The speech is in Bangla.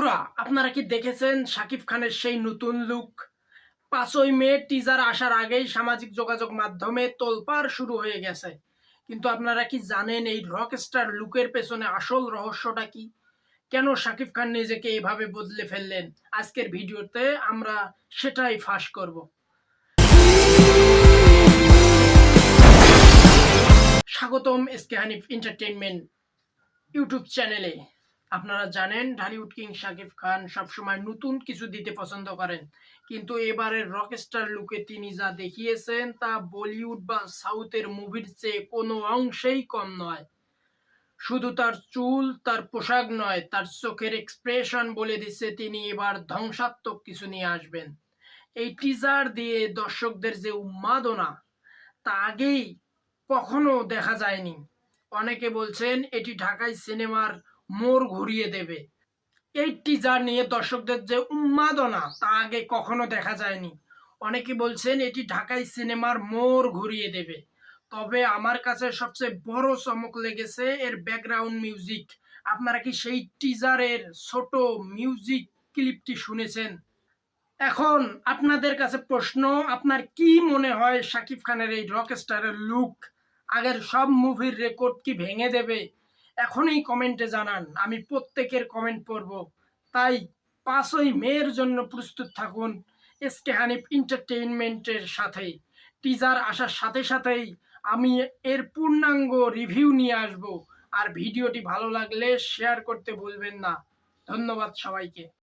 বন্ধুরা, আপনারা কি দেখেছেন শাকিব খানের সেই নতুন লুক? 5ই মে টিজার আসার আগেই সামাজিক যোগাযোগ মাধ্যমে তোলপাড় শুরু হয়ে গেছে। কিন্তু আপনারা কি জানেন এই রকস্টার লুকের পেছনে আসল রহস্যটা কি? কেন শাকিব খান নিজেকে এভাবে বদলে ফেললেন? আজকের ভিডিওতে আমরা সেটাই ফাঁস করব। স্বাগতম এসকে হানিফ এন্টারটেইনমেন্ট ইউটিউব চ্যানেলে। আপনারা জানেন ঢালিউড কিং শাকিব খান সবসময় নতুন কিছু দিতে পছন্দ করেন, কিন্তু এবারের রকস্টার লুকে তিনি যা দেখিয়েছেন তা বলিউড বা সাউথের মুভির চেয়ে কোনো অংশেই কম নয়। শুধু তার চুল, তার পোশাক নয়, তার চোখের এক্সপ্রেশন বলে দিচ্ছে তিনি এবার ধ্বংসাত্মক কিছু নিয়ে আসবেন। এই টিজার দিয়ে দর্শকদের যে উন্মাদনা তা আগেই কখনো দেখা যায়নি। অনেকে বলছেন এটি ঢাকাই সিনেমার মোড় ঘুরিয়ে দেবে। এই টিজার নিয়ে দর্শকদের যে উন্মাদনা তা আগে কখনো দেখা যায়নি। অনেকে বলছেন এটি ঢাকাই সিনেমার মোড় ঘুরিয়ে দেবে। তবে আমার কাছে সবচেয়ে বড় চমক লেগেছে এর ব্যাকগ্রাউন্ড মিউজিক। আপনারা কি সেই টিজারের ছোট মিউজিক ক্লিপটি শুনেছেন? এখন আপনাদের কাছে প্রশ্ন, আপনার কি মনে হয় শাকিব খানের এই রকস্টারের লুক আগের সব মুভির রেকর্ড কি ভেঙে দেবে? এখনই কমেন্টে জানান, আমি প্রত্যেকের কমেন্ট পড়ব। তাই 5ই মের জন্য প্রস্তুত থাকুন এসকে হানিফ এন্টারটেইনমেন্টের সাথে। টিজার আসার সাথে সাথেই আমি এর পূর্ণাঙ্গ রিভিউ নিয়ে আসব। আর ভিডিওটি ভালো লাগলে শেয়ার করতে ভুলবেন না। ধন্যবাদ সবাইকে।